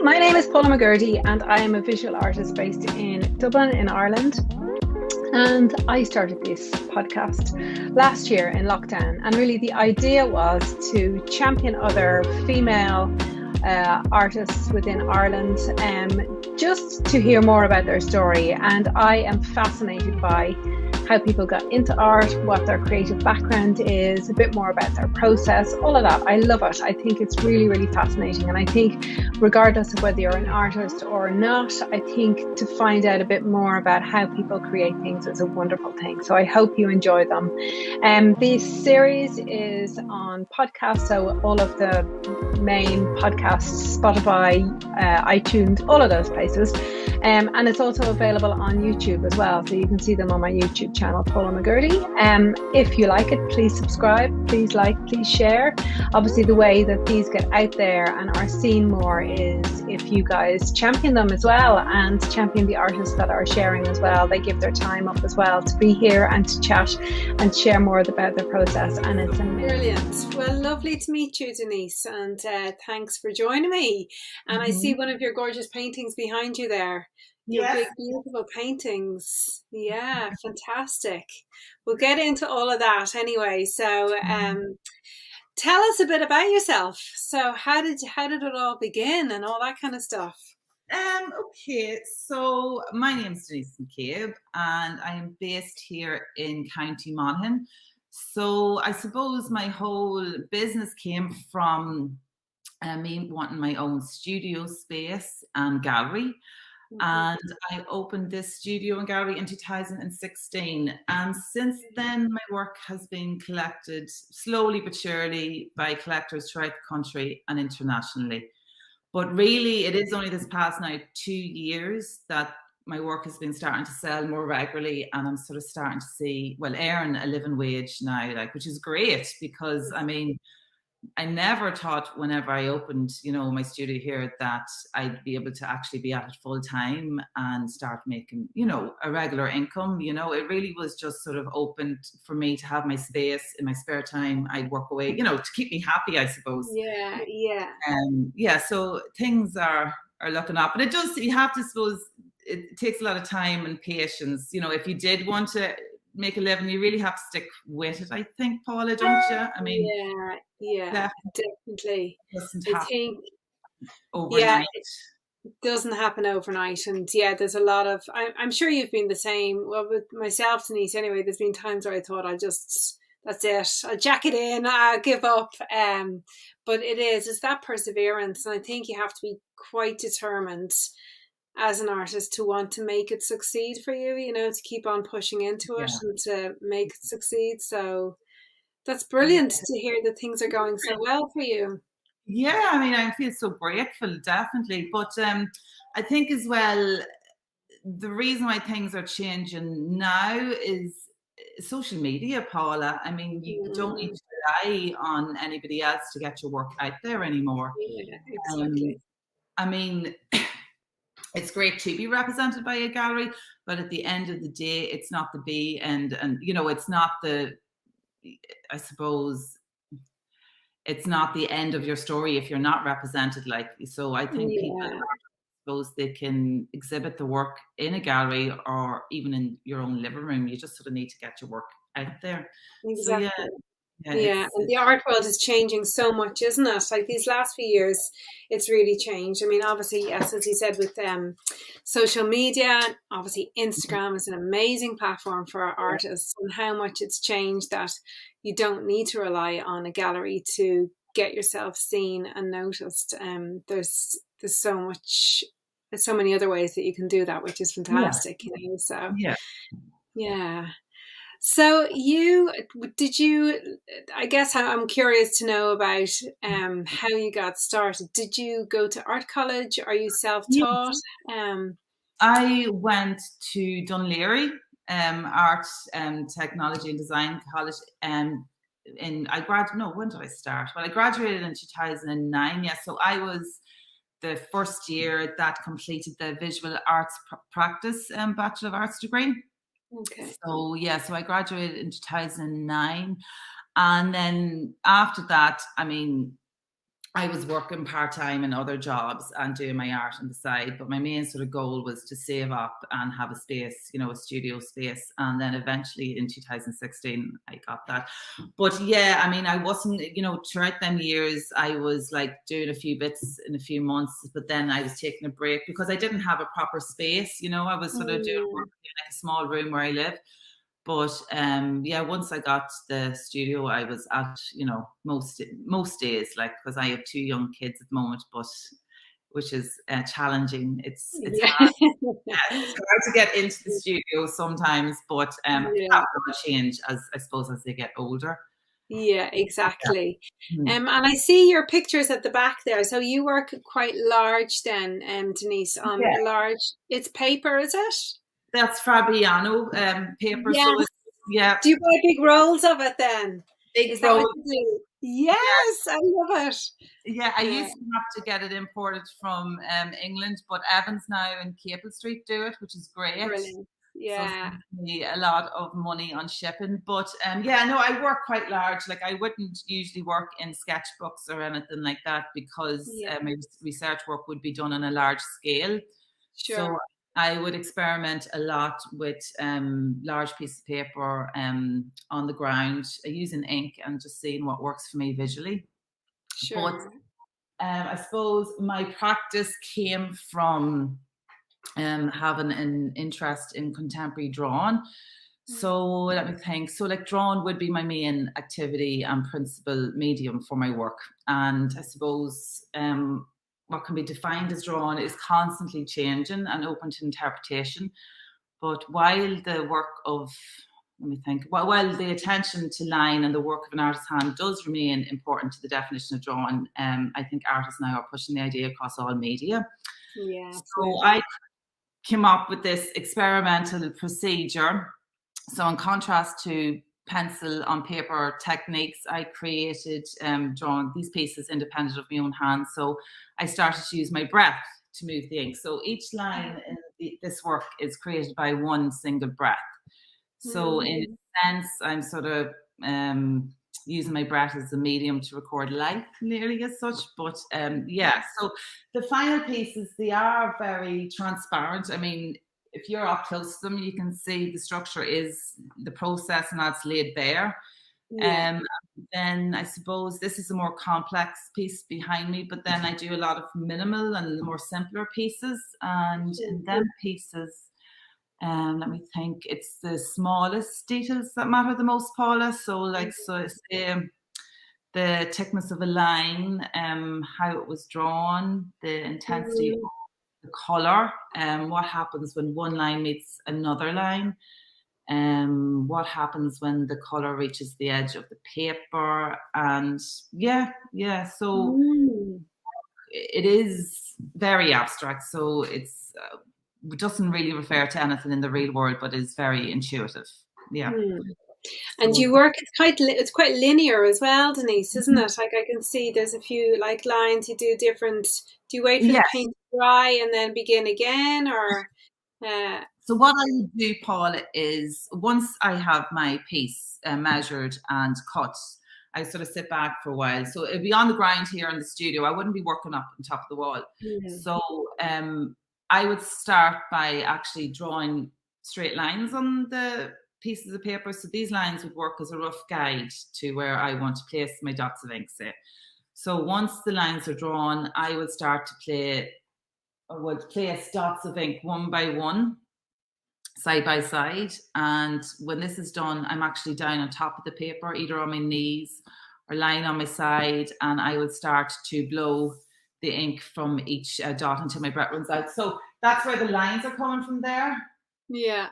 my name is Paula McGurdy and I am a visual artist based in Dublin in Ireland. And I started this podcast last year in lockdown. And really the idea was to champion other female artists within Ireland, just to hear more about their story. And I am fascinated by how people got into art, what their creative background is, a bit more about their process, all of that. I love it. I think it's really, really fascinating. And I think regardless of whether you're an artist or not, I think to find out a bit more about how people create things is a wonderful thing. So I hope you enjoy them. This series is on podcasts, so all of the main podcasts, Spotify, iTunes, all of those places. And it's also available on YouTube as well. So you can see them on my YouTube channel, Paula McGurdy. If you like it, please subscribe, please like, please share. Obviously, the way that these get out there and are seen more is if you guys champion them as well and champion the artists that are sharing as well. They give their time up as well to be here and to chat and share more about their process. And it's amazing. Brilliant. Well, lovely to meet you, Denise. And thanks for joining me. And I see one of your gorgeous paintings behind you there. Your big, beautiful paintings. Yeah, fantastic. We'll get into all of that anyway. So tell us a bit about yourself. So how did it all begin and all that kind of stuff? Okay, so my name is Denise McCabe and I am based here in County Monaghan. So I suppose my whole business came from me wanting my own studio space and gallery. And I opened this studio and gallery in 2016. And since then, my work has been collected slowly but surely by collectors throughout the country and internationally. But really, it is only this past now 2 years that my work has been starting to sell more regularly. And I'm sort of starting to see, well, earn a living wage now, which is great because, I mean, I never thought whenever I opened, my studio here that I'd be able to actually be at it full time and start making, a regular income. It really was just sort of opened for me to have my space in my spare time. I'd work away, to keep me happy, I suppose. Yeah. So things are looking up, but you have to suppose it takes a lot of time and patience. If you did want to make a living, you really have to stick with it, I think, Paula, don't you? I mean, yeah, definitely. I think overnight. It doesn't happen overnight, and there's a lot of. I'm sure you've been the same. Well, with myself, Denise. Anyway, there's been times where I thought that's it. I'll jack it in. I'll give up. But it's that perseverance, and I think you have to be quite determined as an artist to want to make it succeed for you, to keep on pushing into it and to make it succeed. So that's brilliant to hear that things are going so well for you. Yeah, I mean, I feel so grateful, definitely. But I think as well, the reason why things are changing now is social media, Paula. I mean, you don't need to rely on anybody else to get your work out there anymore. Yeah, exactly. I mean, it's great to be represented by a gallery, but at the end of the day, it's not the be and it's not I suppose it's not the end of your story if you're not represented. So I think people, I suppose they can exhibit the work in a gallery or even in your own living room. You just sort of need to get your work out there. Exactly. So, and the art world is changing so much, isn't it? Like these last few years, it's really changed. I mean, obviously, yes, as you said, with social media, obviously Instagram is an amazing platform for our artists, and how much it's changed that you don't need to rely on a gallery to get yourself seen and noticed. There's so much, there's so many other ways that you can do that, which is fantastic. So yeah. So I guess I'm curious to know about how you got started. Did you go to art college? Are you self-taught? I went to Dunleary Art Technology and Design College when did I start? Well, I graduated in 2009. So I was the first year that completed the Visual Arts Practice Bachelor of Arts degree. Okay. So I graduated in 2009, and then after that, I mean, I was working part-time in other jobs and doing my art on the side, but my main sort of goal was to save up and have a space, you know, a studio space. And then eventually in 2016, I got that. But yeah, I mean, I wasn't, you know, throughout them years, I was like doing a few bits in a few months, but then I was taking a break because I didn't have a proper space, you know, I was sort of doing work in like a small room where I live. But yeah, once I got the studio, I was at, you know, most days, like, because I have 2 young kids at the moment, but which is challenging. It's hard. Yeah, it's hard to get into the studio sometimes, but that will change as I suppose as they get older. Yeah, exactly. And I see your pictures at the back there. So you work quite large then, Denise, on large. It's paper, is it? That's Fabriano paper. Yes. So yeah. Do you buy big rolls of it then? Big rolls. Yes, I love it. Yeah, I used to have to get it imported from England, but Evans now in Capel Street do it, which is great. Brilliant. Yeah. So it's me a lot of money on shipping. But yeah, no, I work quite large. Like I wouldn't usually work in sketchbooks or anything like that because my research work would be done on a large scale. Sure. So I would experiment a lot with large pieces of paper on the ground, using ink and just seeing what works for me visually. Sure. But I suppose my practice came from having an interest in contemporary drawing. So let me think. So like drawing would be my main activity and principal medium for my work. And I suppose what can be defined as drawing is constantly changing and open to interpretation. But while the work of, let me think, while the attention to line and the work of an artist's hand does remain important to the definition of drawing, I think artists now are pushing the idea across all media. Yeah. So I came up with this experimental procedure. So in contrast to pencil on paper techniques, I created drawing these pieces independent of my own hands. So I started to use my breath to move the ink. So each line in this work is created by one single breath. So in a sense, I'm sort of using my breath as a medium to record life, nearly as such. But yeah, so the final pieces, they are very transparent. I mean, if you're up close to them, you can see the structure is the process and that's laid bare. Then I suppose this is a more complex piece behind me, but then I do a lot of minimal and the more simpler pieces. And in them pieces, let me think, it's the smallest details that matter the most, Paula. So like, so say the thickness of a line, how it was drawn, the intensity of the color, what happens when one line meets another line, what happens when the color reaches the edge of the paper, and so it is very abstract, so it doesn't really refer to anything in the real world, but is very intuitive. And you work, it's quite linear as well, Denise, isn't it? Like I can see there's a few like lines you do different. Do you wait for the paint to dry and then begin again, or? So what I would do, Paul, is once I have my piece measured and cut, I sort of sit back for a while. So it'd be on the ground here in the studio. I wouldn't be working up on top of the wall. So I would start by actually drawing straight lines on the pieces of paper. So these lines would work as a rough guide to where I want to place my dots of ink, say. So once the lines are drawn, I will start to place dots of ink one by one, side by side. And when this is done, I'm actually down on top of the paper, either on my knees or lying on my side, and I will start to blow the ink from each dot until my breath runs out. So that's where the lines are coming from there. Yeah.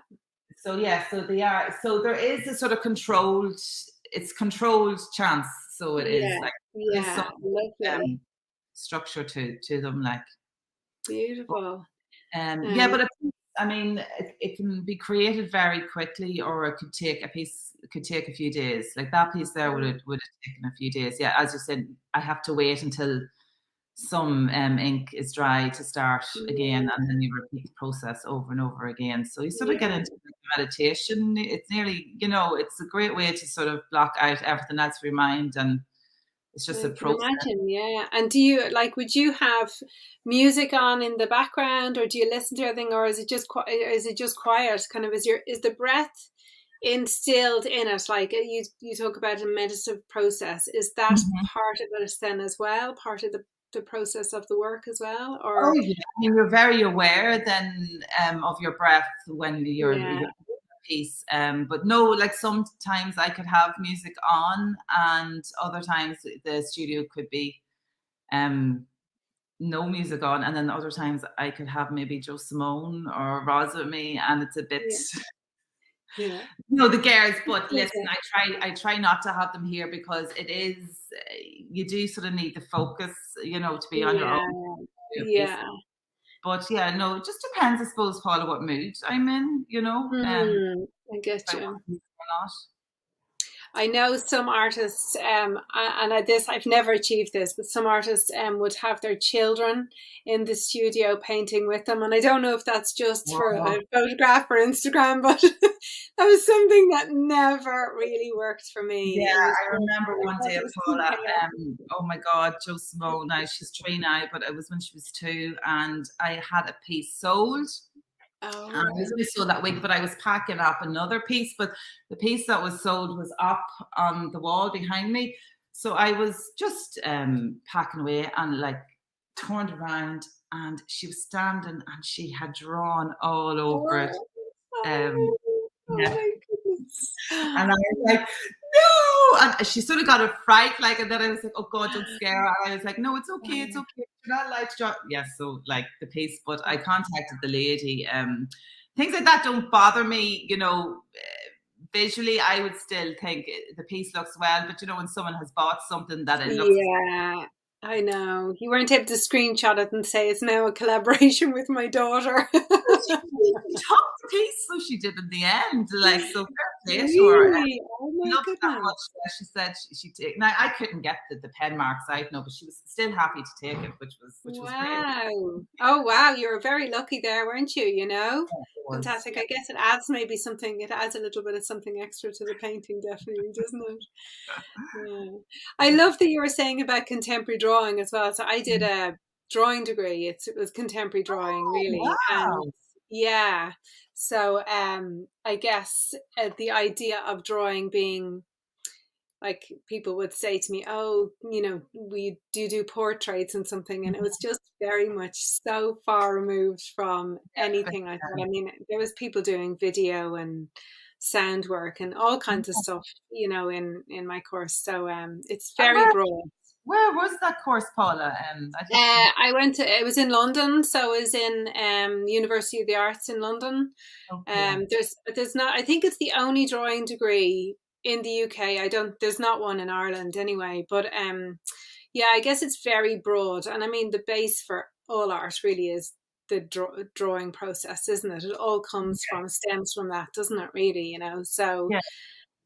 So yeah, so they are. So there is a sort of controlled chance. So it is like some structure to them, like beautiful. But I mean, it can be created very quickly, or it could take a few days. Like that piece there would have taken a few days. Yeah, as you said, I have to wait until some ink is dry to start again, and then you repeat the process over and over again. So you sort of get into meditation. It's nearly, it's a great way to sort of block out everything else for your mind and it's just a I can process. imagine, yeah. And do you would you have music on in the background, or do you listen to everything, or is it just quiet? Kind of, is the breath instilled in it? Like you talk about a meditative process. Is that part of it then as well? Part of the process of the work as well? Or yeah. I mean, you're very aware then of your breath when you're piece, but no, like sometimes I could have music on, and other times the studio could be no music on, and then other times I could have maybe Joe Simone or Roz with me, and it's a bit the girls. But listen, I try not to have them here, because it is, you do sort of need the focus, to be on your own. But yeah, no, it just depends, I suppose, Paula, what mood I'm in, I get you. I know some artists, and I've never achieved this, but some artists would have their children in the studio painting with them. And I don't know if that's just for a photograph for Instagram, but that was something that never really worked for me. Yeah, I remember one day, Paula, oh my God, Joe Simone, now she's 3 now, but it was when she was 2, and I had a piece sold. Oh. And it was only sold that week, but I was packing up another piece, but the piece that was sold was up on the wall behind me. So I was just packing away, and like turned around, and she was standing, and she had drawn all over it. My goodness. And I was like, no! And she sort of got a fright, and then I was like, oh God, don't scare her. And I was like, no, it's okay, it's okay. You're not allowed to draw. Yes, so like the piece, but I contacted the lady. Things like that don't bother me, visually. I would still think the piece looks well, but when someone has bought something that it looks. Yeah, I know. You weren't able to screenshot it and say it's now a collaboration with my daughter. She took the piece, so she did in the end. So really? Oh my goodness. That much. She said she take. Now I couldn't get the pen marks out, no, but she was still happy to take it, which was great. Oh wow, you were very lucky there, weren't you? Fantastic. I guess it adds a little bit of something extra to the painting, definitely, doesn't it? Yeah. I love that you were saying about contemporary drawing as well. So I did a drawing degree. It was contemporary drawing, really. Wow. And yeah. So I guess the idea of drawing being, like, people would say to me, oh, we do portraits and something. And it was just very much so far removed from anything I thought. I mean, there was people doing video and sound work and all kinds of stuff, in my course. So it's very broad. Where was that course, Paula? It was in London, so it was in University of the Arts in London. Okay. There's not, I think it's the only drawing degree in the UK. There's not one in Ireland anyway, but I guess it's very broad. And I mean, the base for all art really is the drawing process, isn't it? It all stems from that, doesn't it, really? So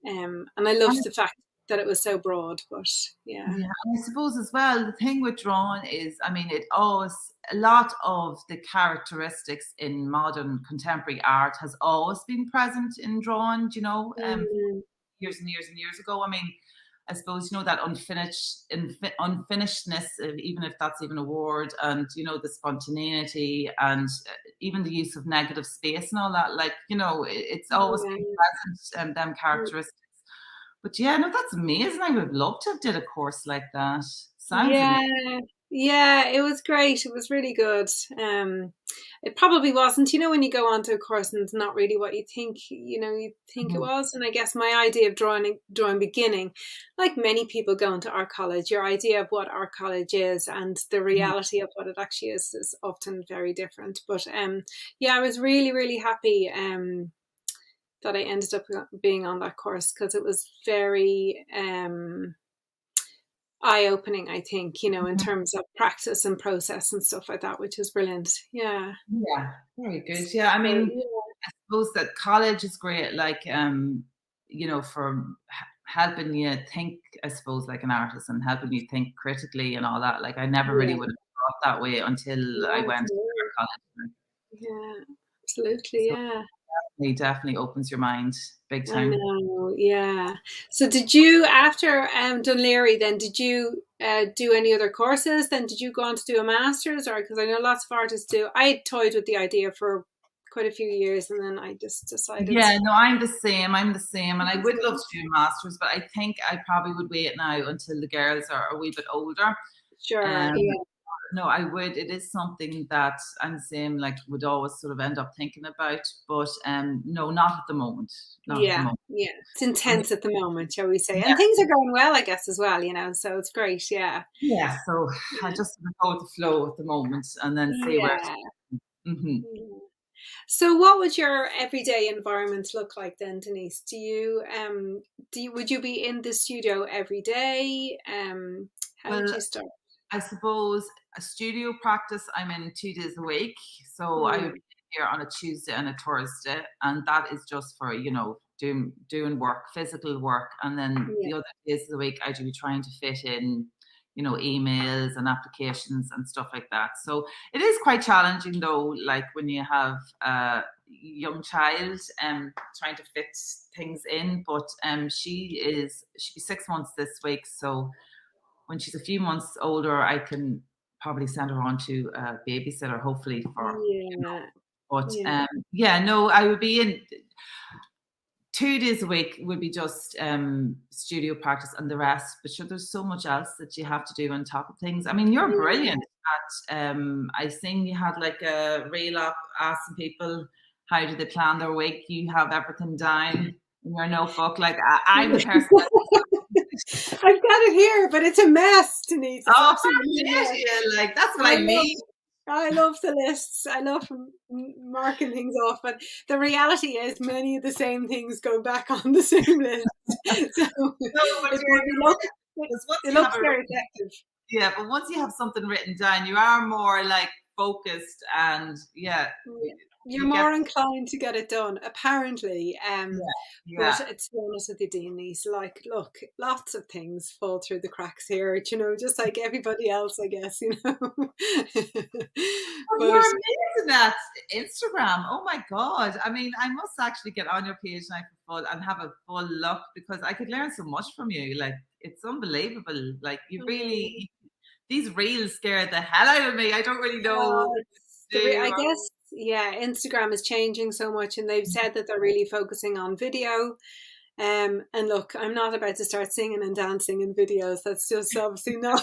and I love the fact that it was so broad, but yeah. And I suppose as well, the thing with drawing is, I mean, a lot of the characteristics in modern contemporary art has always been present in drawing, years and years and years ago. I mean, I suppose, that unfinishedness, even if that's even a word, and, the spontaneity, and even the use of negative space and all that, it's always been present, them characteristics. But yeah, no, that's amazing. I would love to have did a course like that. Sounds amazing. Yeah, it was great. It was really good. It probably wasn't, when you go onto a course and it's not really what you think, it was. And I guess my idea of drawing beginning, like many people going to art college, your idea of what art college is and the reality of what it actually is often very different. But I was really, really happy that I ended up being on that course, because it was very eye-opening, I think, in terms of practice and process and stuff like that, which is brilliant. Yeah, very good. I mean, I suppose that college is great, for helping you think, I suppose, like an artist, and helping you think critically and all that. Like, I never really would have thought that way until I went to college. Yeah, absolutely. definitely opens your mind big time. I know, yeah. So did you, after Dún Laoghaire, then did you do any other courses? Then did you go on to do a master's? Or because I know lots of artists do. I toyed with the idea for quite a few years, and then I just decided. Yeah, no, I'm the same, and I would love to do a master's, but I think I probably would wait now until the girls are a wee bit older. Sure. Yeah. No, I would. It is something that I'm the same, like, would always sort of end up thinking about, but no, not at the moment. Not at the moment. Yeah. It's intense at the moment, shall we say? And things are going well, I guess, as well. So it's great. Yeah. Yeah. So I just go with the flow at the moment, and then see where. Mm-hmm. So what would your everyday environment look like then, Denise? Would you be in the studio every day? How would you start? I suppose a studio practice I'm in 2 days a week. So I would be here on a Tuesday and a Thursday, and that is just for, doing work, physical work. And then the other days of the week I do be trying to fit in, emails and applications and stuff like that. So it is quite challenging though, like when you have a young child trying to fit things in. But she'll be 6 months this week. So when she's a few months older, I can probably send her on to a babysitter, hopefully for. But I would be in 2 days a week would be just studio practice, and the rest. But sure, there's so much else that you have to do on top of things. I mean, you're brilliant at. I seen you had like a reel up asking people how do they plan their week. You have everything down in your notebook. Like I'm the person. I've got it here, but it's a mess, Denise. Like that's what I mean. I love the lists. I love marking things off, but the reality is many of the same things go back on the same list. So it looks very effective. Yeah, but once you have something written down, you are more like focused, and you're more inclined to get it done, apparently. But to be honest with you, Denise, like, look, lots of things fall through the cracks here, just like everybody else, I guess, But you're amazing at Instagram. Oh my God. I mean, I must actually get on your page now for full and have a full look, because I could learn so much from you. Like, it's unbelievable. Like, you really, these reels scare the hell out of me. I don't really know. I guess. Yeah, Instagram is changing so much, and they've said that they're really focusing on video. And look, I'm not about to start singing and dancing in videos. That's just obviously not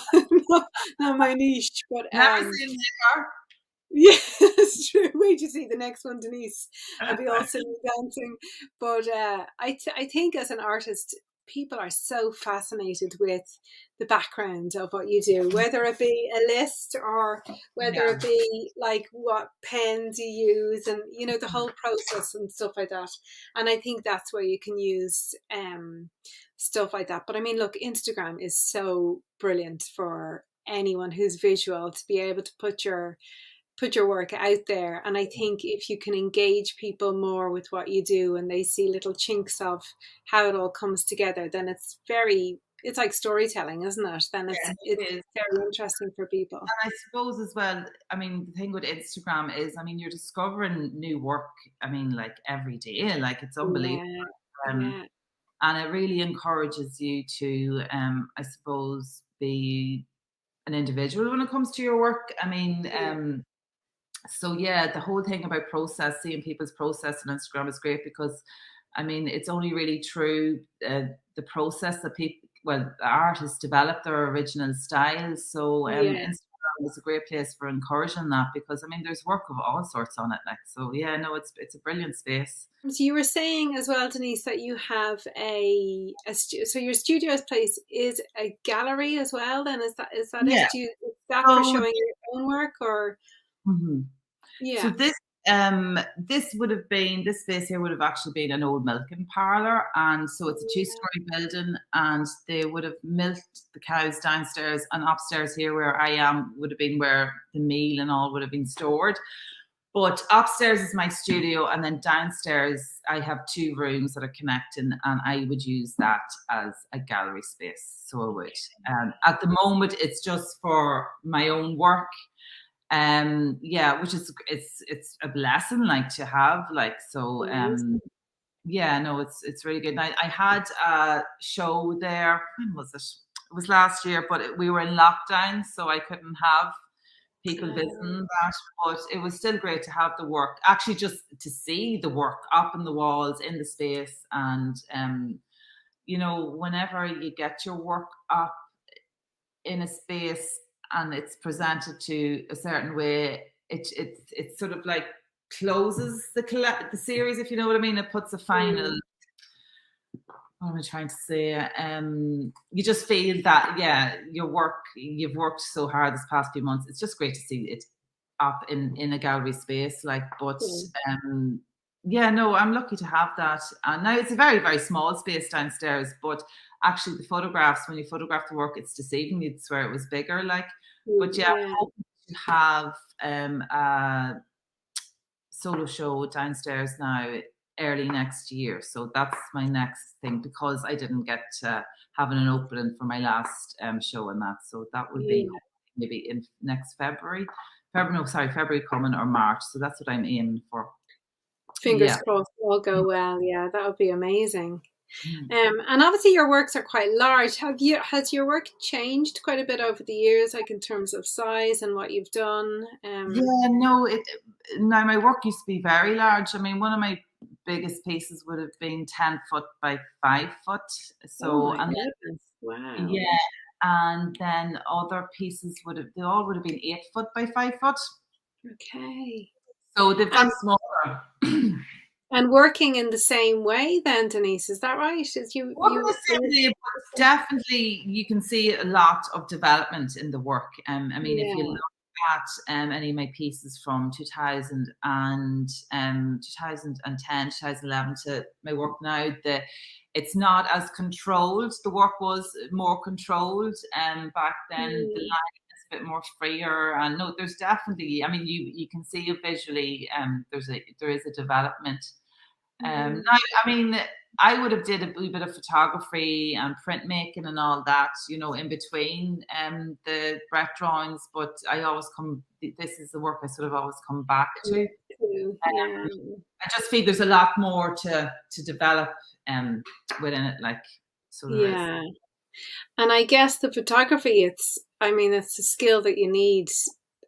my niche. But never seen it. Yeah, it's true. Wait to see the next one, Denise. I'll be all singing and dancing. But I think as an artist, people are so fascinated with the background of what you do, whether it be a list or whether it be like what pens you use, and the whole process and stuff like that. And I think that's where you can use stuff like that. But I mean, look, Instagram is so brilliant for anyone who's visual to be able to put your work out there. And I think if you can engage people more with what you do, and they see little chinks of how it all comes together, then it's like storytelling, isn't it? Then it's very interesting for people. And I suppose as well, I mean, the thing with Instagram is, I mean, you're discovering new work, I mean, like every day, like it's unbelievable. And it really encourages you to, I suppose, be an individual when it comes to your work. I mean, so the whole thing about seeing people's process on Instagram is great, because I mean, it's only really through the process that the artists develop their original styles. So Instagram is a great place for encouraging that, because I mean, there's work of all sorts on it. Like, so it's a brilliant space. So you were saying as well, Denise, that you have so your studio's place is a gallery as well. Then is that it? Is that for showing your own work, or? Mm-hmm. Yeah. So this space here would have actually been an old milking parlour, and so it's a 2-story building, and they would have milked the cows downstairs, and upstairs here where I am would have been where the meal and all would have been stored. But upstairs is my studio, and then downstairs I have 2 rooms that are connecting, and I would use that as a gallery space. So I would. At the moment, it's just for my own work. which is it's a blessing like to have, like, so yeah, no, it's really good. And I had a show there. When was it? It was last year, but we were in lockdown, so I couldn't have people visiting that. But it was still great to have the work, actually, just to see the work up in the walls in the space. And you know, whenever you get your work up in a space and it's presented to a certain way, it's sort of like closes the series, if you know what I mean. It puts a final. What am I trying to say? You just feel that, yeah, you've worked so hard this past few months. It's just great to see it up in a gallery space, like. But yeah, no, I'm lucky to have that. And now it's a very, very small space downstairs, but actually the photographs, when you photograph the work, it's deceiving. You'd swear it was bigger, like. But yeah, I'm hoping to have a solo show downstairs now early next year. So that's my next thing, because I didn't get to having an opening for my last show and that. So that would be maybe in next February coming, or March. So that's what I'm aiming for. Fingers crossed all go well. Yeah, that would be amazing. And obviously your works are quite large. Has your work changed quite a bit over the years, like in terms of size and what you've done? Now my work used to be very large. I mean, one of my biggest pieces would have been 10 foot by 5 foot. So, wow. Yeah, and then other pieces would have been 8 foot by 5 foot. Okay. So they've got smaller. And working in the same way then, Denise, is that right? Definitely you can see a lot of development in the work. I mean, if you look at any of my pieces from 2000 and 2010, 2011 to my work now, it's not as controlled. The work was more controlled back then. The line is a bit more freer, and no, there's definitely, I mean, you can see it visually. There is a development. Now, I mean, I would have did a wee bit of photography and printmaking and all that, you know, in between the breath drawings. But I always this is the work I sort of always come back to. I just feel there's a lot more to develop within it, like. So and I guess the photography, it's a skill that you need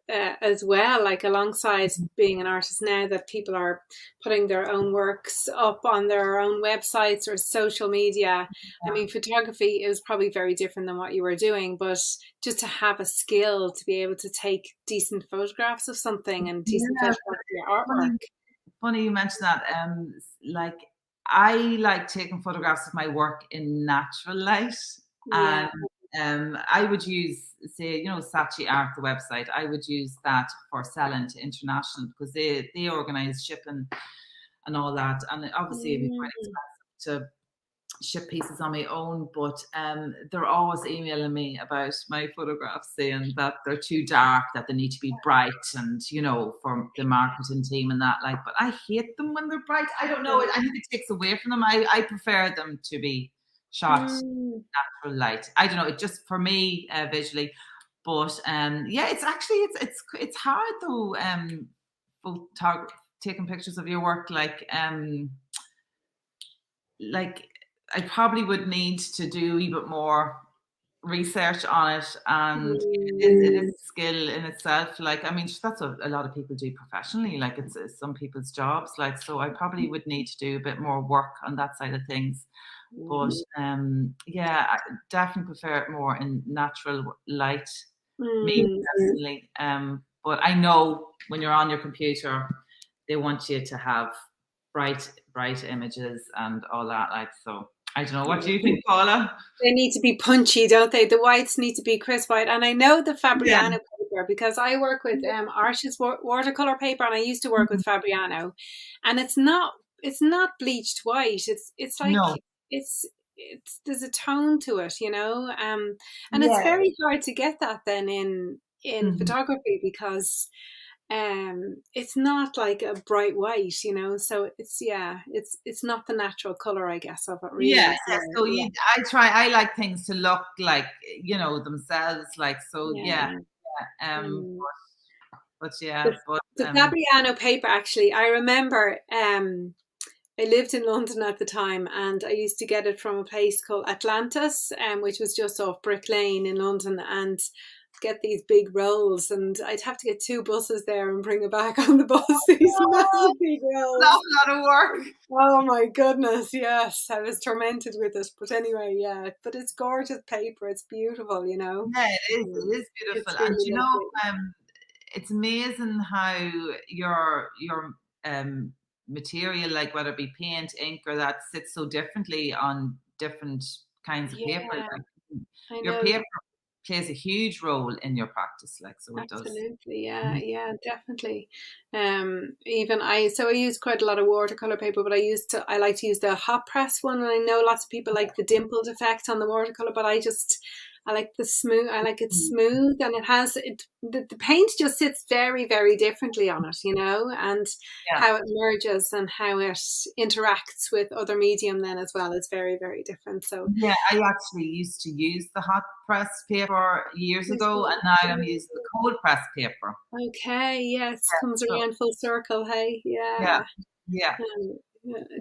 as well, like alongside being an artist now, that people are putting their own works up on their own websites or social media. I mean, photography is probably very different than what you were doing, but just to have a skill to be able to take decent photographs of something and decent photographs of your artwork. Funny you mentioned that. Like, I like taking photographs of my work in natural light. And I would use, say, you know, Sachi Art, the website. I would use that for selling to international, because they organise shipping and all that. And obviously it'd be quite expensive to ship pieces on my own, but they're always emailing me about my photographs, saying that they're too dark, that they need to be bright, and, you know, for the marketing team and that, like. But I hate them when they're bright. I don't know, I think it takes away from them. I prefer them to be shot natural light. I don't know, it just, for me, visually. But it's actually it's hard though, taking pictures of your work, like I probably would need to do a wee bit more research on it, and it is a skill in itself. Like, I mean, that's what a lot of people do professionally, like it's some people's jobs, like. So I probably would need to do a bit more work on that side of things. But I definitely prefer it more in natural light, me personally. But I know when you're on your computer, they want you to have bright images and all that, like. So I don't know, what do you think, Paula? They need to be punchy, don't they? The whites need to be crisp white. And I know the Fabriano paper, because I work with Arches watercolor paper, and I used to work with Fabriano, and it's not bleached white. It's like it's there's a tone to it, you know, and it's very hard to get that then in photography, because it's not like a bright white, you know. So it's not the natural color, I guess, of it, really. I like things to look like, you know, themselves, like. So but But yeah, the Fabriano paper, actually, I remember I lived in London at the time, and I used to get it from a place called Atlantis, which was just off Brick Lane in London, and get these big rolls, and I'd have to get 2 buses there and bring it back on the bus. These massive big rolls. That's a lot of work. Oh my goodness, yes. I was tormented with it. But anyway, yeah. But it's gorgeous paper. It's beautiful, you know. Yeah, it is beautiful. Really and you know, it's amazing how your material, like whether it be paint, ink, or that, sits so differently on different kinds of paper. Like, your paper plays a huge role in your practice, like, so it does. Absolutely, yeah, definitely. Even I use quite a lot of watercolor paper, but I like to use the hot press one, and I know lots of people like the dimpled effect on the watercolor, but I like the smooth. I like it smooth, and it has the paint just sits very, very differently on it, you know, and how it merges and how it interacts with other medium then as well is very, very different. So yeah, I actually used to use the hot press paper years ago, and now I'm using the cold press paper. Okay, yes, comes around full circle. Hey, yeah.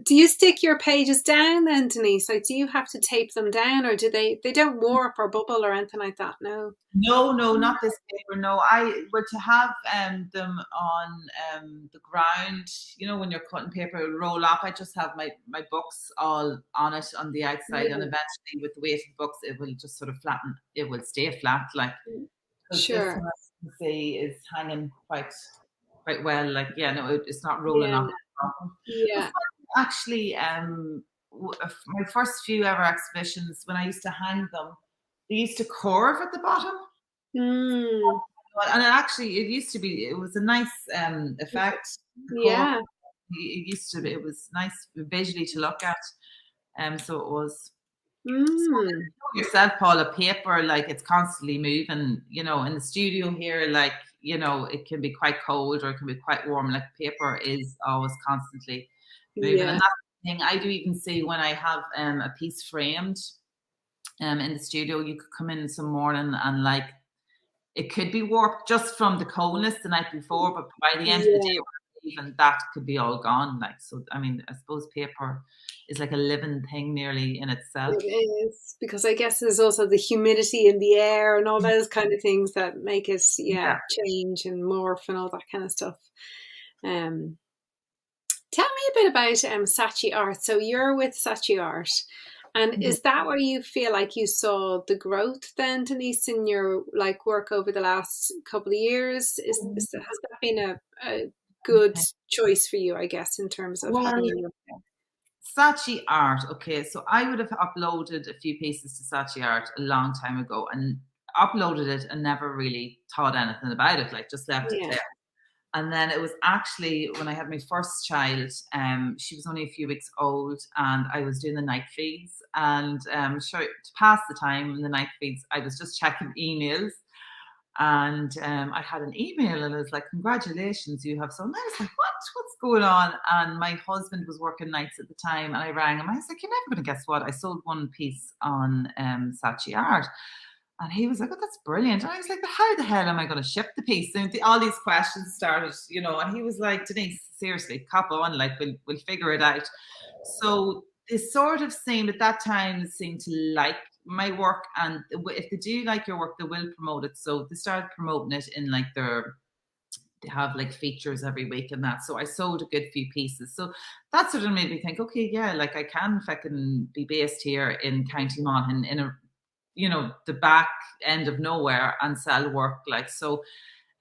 Do you stick your pages down then, Denise? Like, do you have to tape them down, or do they don't warp or bubble or anything like that? No, not this paper. No, I were to have them on the ground. You know, when you're cutting paper, it'll roll up. I just have my books all on it on the outside, and eventually, with the weight of the books, it will just sort of flatten. It will stay flat, like. Sure. This one, as you can see, is hanging quite well. Like, it's not rolling up. Yeah. Actually, my first few ever exhibitions, when I used to hang them, they used to curve at the bottom. And it was a nice effect. Yeah. It was nice visually to look at. So it was. So yourself, Paula, paper, like, it's constantly moving, you know. In the studio here, like, you know, it can be quite cold or it can be quite warm. Like, paper is always constantly moving. And that's the thing I do even see when I have a piece framed in the studio. You could come in some morning and, like, it could be warped just from the coldness the night before, but by the end of the day, even that could be all gone. Like, so, I mean, I suppose paper is like a living thing nearly in itself. It is, because I guess there's also the humidity in the air and all those kind of things that make it change and morph and all that kind of stuff. Tell me a bit about Sachi Art. So you're with Sachi Art, and is that where you feel like you saw the growth then, Denise, in your like work over the last couple of years? Has that been a good choice for you, I guess, in terms of having your Sachi Art? Okay, so I would have uploaded a few pieces to Sachi Art a long time ago, and uploaded it and never really thought anything about it, like, just left it there. And then it was actually when I had my first child, she was only a few weeks old, and I was doing the night feeds, and to pass the time in the night feeds, I was just checking emails, and I had an email, and it was like, "Congratulations, you have some." And I was like, what's going on? And my husband was working nights at the time, and I rang him. I was like, "You're never going to guess what, I sold one piece on Sachi Art." And he was like, "Oh, that's brilliant." And I was like, "How the hell am I going to ship the piece?" And all these questions started, you know. And he was like, "Denise, seriously, cop on, like, we'll figure it out." So they sort of seemed at that time to like my work, and if they do like your work, they will promote it. So they started promoting it in, like, they have, like, features every week and that. So I sold a good few pieces. So that sort of made me think, okay, yeah, like, I can fucking be based here in County Monaghan in a, you know, the back end of nowhere, and sell work, like. So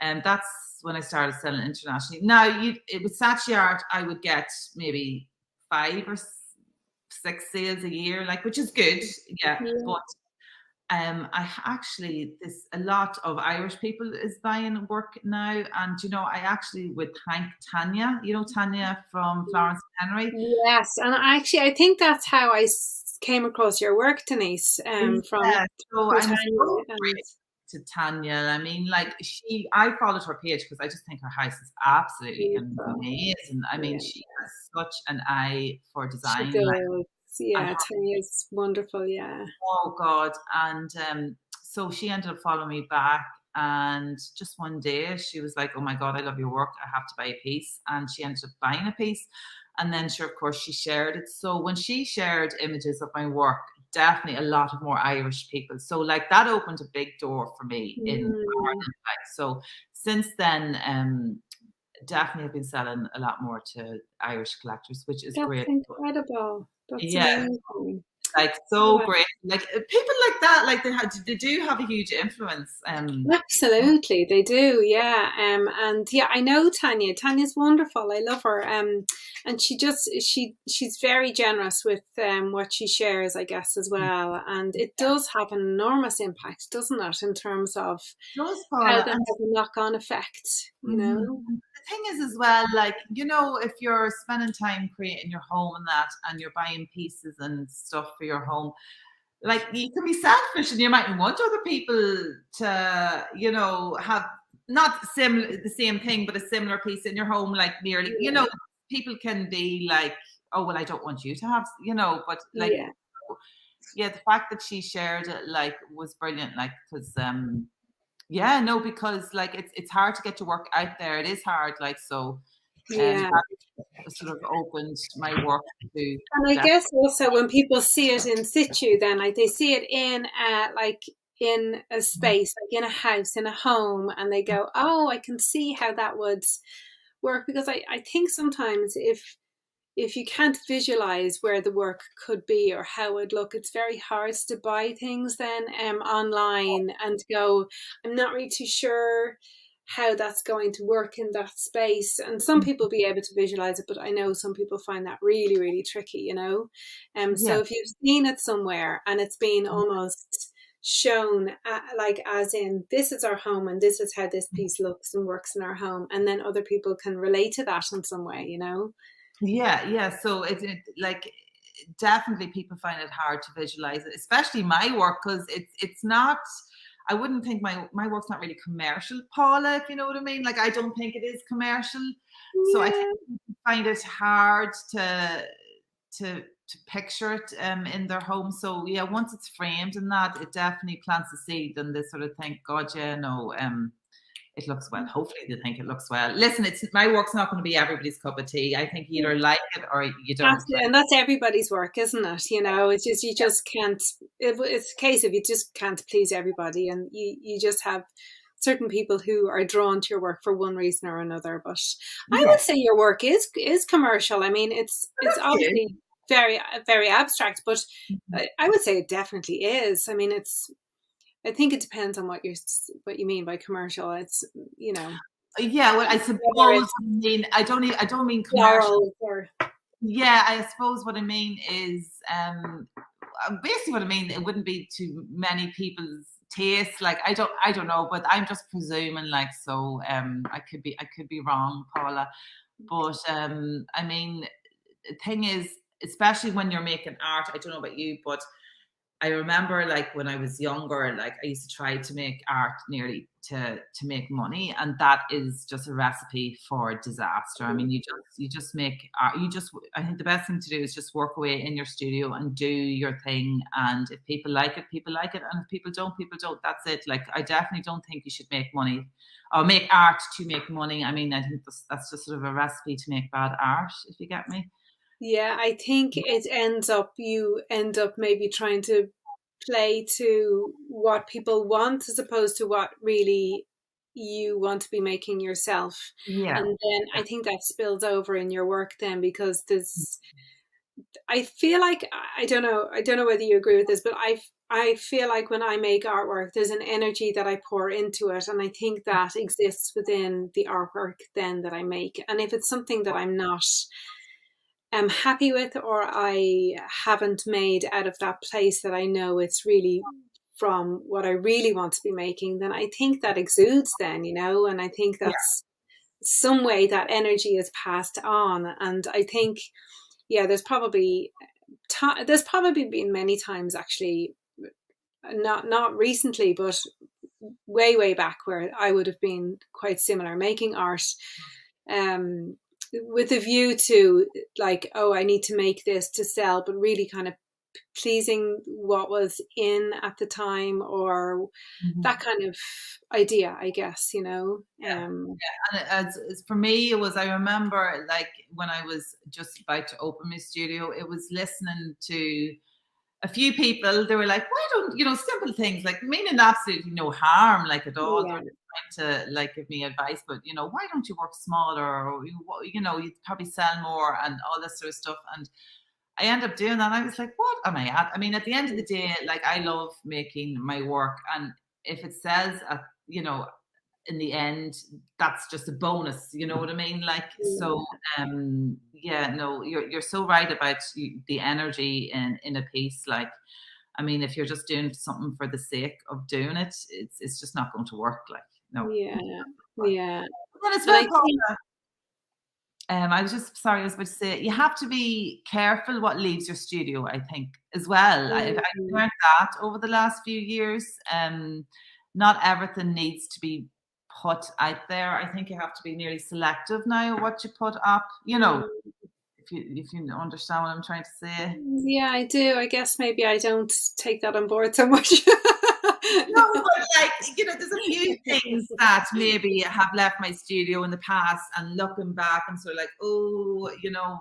that's when I started selling internationally. Now, with Sachi Art, I would get maybe 5 or 6 sales a year, like, which is good, but I actually, there's a lot of Irish people is buying work now, and, you know, I actually would thank Tanya, you know, Tanya from Florence and Henry. Yes, and actually, I think that's how I came across your work, Denise. So I'm so grateful to Tanya. I mean, like, I followed her page because I just think her house is absolutely amazing. I mean, she has such an eye for design. She does. Tanya's wonderful. Yeah. Oh God. And so she ended up following me back, And just one day she was like, oh my God, I love your work, I have to buy a piece. And she ended up buying a piece. And then sure, of course, she shared it. So when she shared images of my work, definitely a lot of more Irish people. So like that opened a big door for me in Ireland. Like, so since then, definitely have been selling a lot more to Irish collectors, which is great. That's incredible. That's amazing. Like so great. Like people like that, like they do have a huge influence. Absolutely, they do. Yeah. And yeah, I know Tanya. Tanya's wonderful. I love her. And she's very generous with what she shares, I guess, as well. And it does have an enormous impact, doesn't it, in terms of how that has a knock-on effect, you know? The thing is as well, like, you know, if you're spending time creating your home and that, and you're buying pieces and stuff for your home, like you can be selfish and you might want other people to, you know, have not the same thing, but a similar piece in your home, like nearly, you know, people can be like, oh, well, I don't want you to have, you know, but like, the fact that she shared it, like, was brilliant, like, because, because like it's hard to get your work out there. It is hard, like, so sort of opened my work to. And I guess also when people see it in situ, then like they see it in in a space, like in a house, in a home, and they go, oh, I can see how that would work. Because I think sometimes if you can't visualize where the work could be or how it would look, it's very hard to buy things then online and go, I'm not really too sure how that's going to work in that space. And some people be able to visualize it, but I know some people find that really, really tricky, you know. So if you've seen it somewhere and it's been almost shown like as in, this is our home and this is how this piece looks and works in our home, and then other people can relate to that in some way, you know. So it like definitely people find it hard to visualize it, especially my work, because it's not, I wouldn't think my work's not really commercial, Paula, if you know what I mean. Like, I don't think it is commercial. So I think people find it hard to picture it in their home. So yeah, once it's framed and that, it definitely plants a seed, and they sort of think, God, it looks well. Hopefully they think it looks well. Listen, my work's not going to be everybody's cup of tea. I think you either like it or you don't. And that's everybody's work, isn't it? You know, it's just, you just can't, it's a case of you just can't please everybody, and you just have certain people who are drawn to your work for one reason or another. But I would say your work is commercial. I mean, it's obviously very, very abstract, but I would say it definitely is. I mean, I think it depends on what you mean by commercial. It's, you know. Yeah, well, I suppose I don't mean commercial. I suppose what I mean is basically what I mean. It wouldn't be to many people's taste. Like, I don't know, but I'm just presuming. Like, so I could be wrong, Paula. But I mean, the thing is, especially when you're making art, I don't know about you, but I remember, like, when I was younger, like, I used to try to make art nearly to make money, and that is just a recipe for disaster. I mean, you just make art. I think the best thing to do is just work away in your studio and do your thing. And if people like it, people like it, and if people don't, people don't. That's it. Like, I definitely don't think you should make money or make art to make money. I mean, I think that's just sort of a recipe to make bad art, if you get me. Yeah, I think you end up maybe trying to play to what people want as opposed to what really you want to be making yourself. Yeah. And then I think that spills over in your work then, because I feel like, I don't know whether you agree with this, but I feel like when I make artwork, there's an energy that I pour into it, and I think that exists within the artwork then that I make. And if it's something that I'm not happy with, or I haven't made out of that place that I know it's really from what I really want to be making, then I think that exudes then, you know, and I think that's some way that energy is passed on. And I think, there's probably been many times, actually, not recently, but way back, where I would have been quite similar, making art with a view to, like, oh, I need to make this to sell, but really kind of pleasing what was in at the time, or that kind of idea, I guess, you know. And as for me, it was, I remember like when I was just about to open my studio, it was listening to a few people. They were like, why don't, you know, simple things like meaning absolutely no harm, like at all. They were trying to like give me advice, but you know, why don't you work smaller, or you know, you'd probably sell more and all this sort of stuff. And I end up doing that. I was like, what am I at? I mean, at the end of the day, like I love making my work, and if it sells at, you know, in the end, that's just a bonus, you know what I mean? Like, so no, you're so right about the energy in a piece. Like, I mean, if you're just doing something for the sake of doing it, it's just not going to work. Like, no. Yeah. But as well, Paula, I was just sorry, I was about to say, you have to be careful what leaves your studio, I think, as well. I've learned that over the last few years. Not everything needs to be put out there. I think you have to be nearly selective now what you put up, you know, if you understand what I'm trying to say. Yeah, I do. I guess maybe I don't take that on board so much. No, but like, you know, there's a few things that maybe have left my studio in the past, and looking back, I'm sort of like, oh, you know,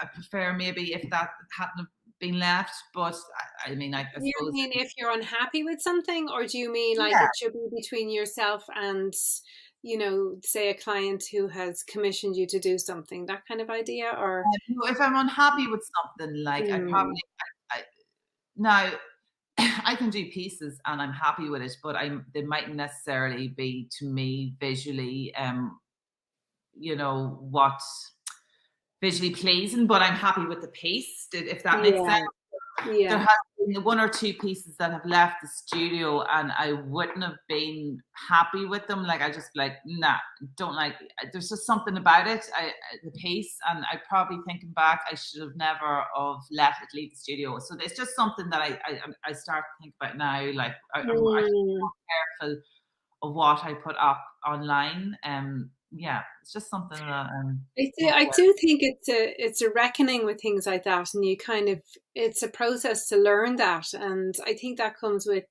I prefer maybe if that hadn't been left. But I mean, I suppose. You mean if you're unhappy with something, or do you mean like it should be between yourself and, you know, say a client who has commissioned you to do something, that kind of idea? Or if I'm unhappy with something, like I probably now I can do pieces and I'm happy with it, but they mightn't necessarily be to me visually, you know, what visually pleasing, but I'm happy with the piece, if that makes sense. There has been one or two pieces that have left the studio and I wouldn't have been happy with them. Like I just like, nah, don't like, there's just something about it, the piece, and I probably thinking back, I should have never have let it leave the studio. So it's just something that I start to think about now. Like I should be more careful of what I put up online. Yeah, it's just something that I do think it's a reckoning with things like that, and you kind of, it's a process to learn that, and I think that comes with,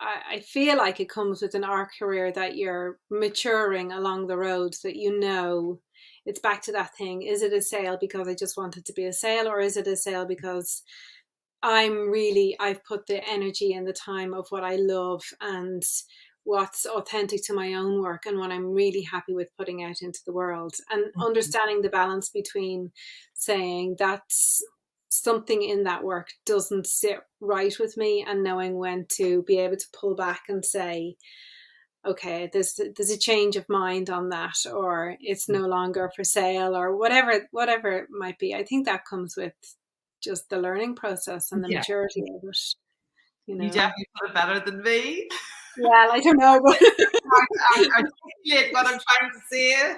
I feel like it comes with an art career, that you're maturing along the road, that you know, it's back to that thing, is it a sale because I just want it to be a sale, or is it a sale because I've put the energy and the time of what I love and what's authentic to my own work and what I'm really happy with putting out into the world, and understanding the balance between saying that's something in that work doesn't sit right with me, and knowing when to be able to pull back and say, okay, there's a change of mind on that, or it's no longer for sale, or whatever it might be. I think that comes with just the learning process and the maturity of it. You know, you definitely put it better than me. Well, I don't know, but articulate what I'm trying to say.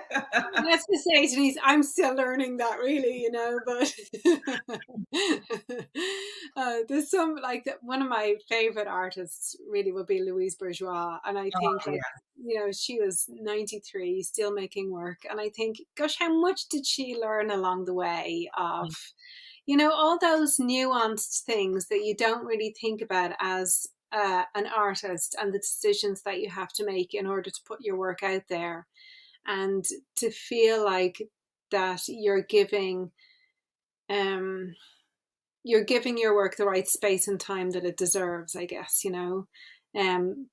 Let's just say, Denise, I'm still learning that, really, you know. But there's some, like, one of my favorite artists really would be Louise Bourgeois, and I think you know, she was 93, still making work, and I think, gosh, how much did she learn along the way of, you know, all those nuanced things that you don't really think about as an artist, and the decisions that you have to make in order to put your work out there, and to feel like that you're giving your work the right space and time that it deserves, I guess, you know.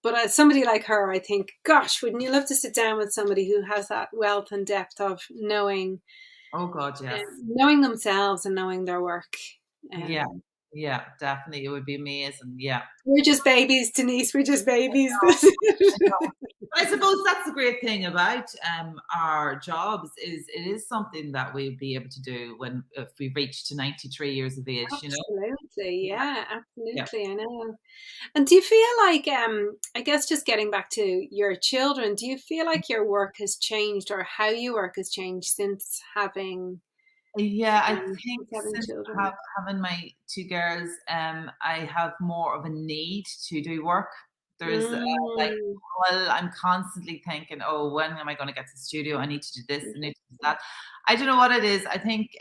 But as somebody like her, I think, gosh, wouldn't you love to sit down with somebody who has that wealth and depth of knowing, oh God, yes, knowing themselves and knowing their work. Yeah, definitely. It would be amazing. Yeah. We're just babies, Denise. We're just babies. I suppose that's the great thing about our jobs, is it is something that we'll be able to do if we reach to 93 years of age, absolutely, you know? Absolutely, I know. And do you feel like, I guess just getting back to your children, do you feel like your work has changed, or how you work has changed since having... Yeah, I think since having my two girls, I have more of a need to do work. There's like, well, I'm constantly thinking, oh, when am I going to get to the studio? I need to do this, I need to do that. I don't know what it is. I think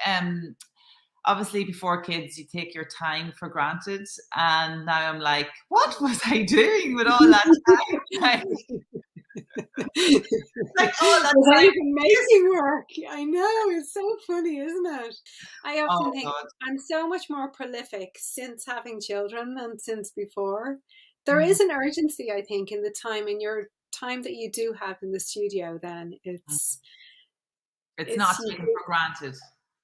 obviously before kids, you take your time for granted. And now I'm like, what was I doing with all that time? Like all that was time. I even making work? I know, it's so funny, isn't it? I often think God. I'm so much more prolific since having children than since before. There is an urgency, I think, in the time, in your time that you do have in the studio. Then it's not taken for granted.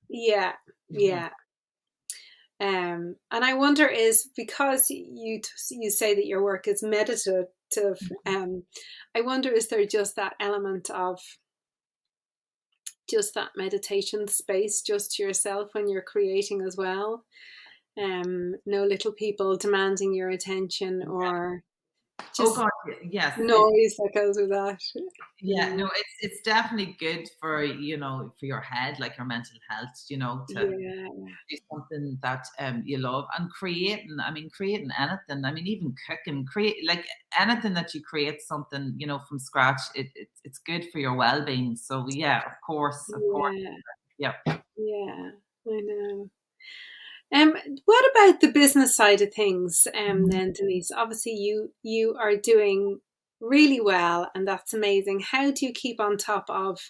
Yeah, yeah. And I wonder, is because you say that your work is meditative. I wonder, is there just that element of just that meditation space just to yourself when you're creating as well? No little people demanding your attention, or just yes, noise that goes with that. No, it's definitely good for, you know, for your head, like your mental health, you know, to do something that you love. And creating anything, I mean, even cooking, like anything that you create something, you know, from scratch, it's good for your well-being. So yeah, of course. Yeah, I know. What about the business side of things, then, Denise? Obviously, you are doing really well, and that's amazing. How do you keep on top of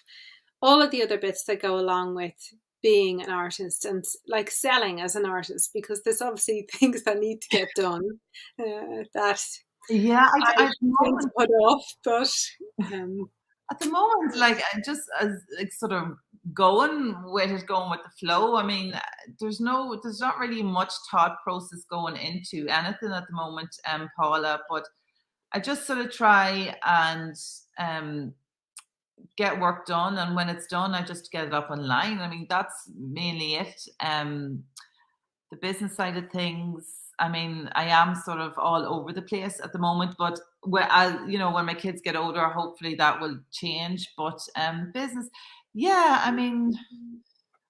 all of the other bits that go along with being an artist and like selling as an artist? Because there's obviously things that need to get done that I tend to put off, but at the moment, like, just as like sort of going with the flow. I mean, there's not really much thought process going into anything at the moment, Paula, but I just sort of try and get work done, and when it's done, I just get it up online. I mean, that's mainly it. The business side of things, I mean, I am sort of all over the place at the moment, but you know, when my kids get older, hopefully that will change. But business, yeah, I mean,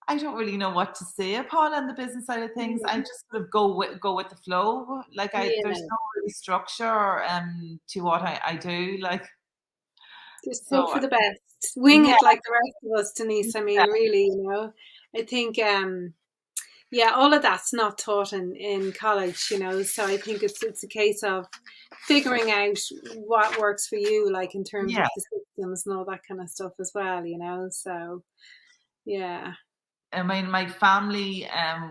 I don't really know what to say, Paula, on the business side of things. I just sort of go with the flow. Like there's no really structure to what I do. Like, just hope for the best. Wing it like the rest of us, Denise. I mean, really, you know, I think all of that's not taught in college, you know. So I think it's a case of figuring out what works for you, like in terms of the systems and all that kind of stuff as well, you know. So yeah. I mean, my family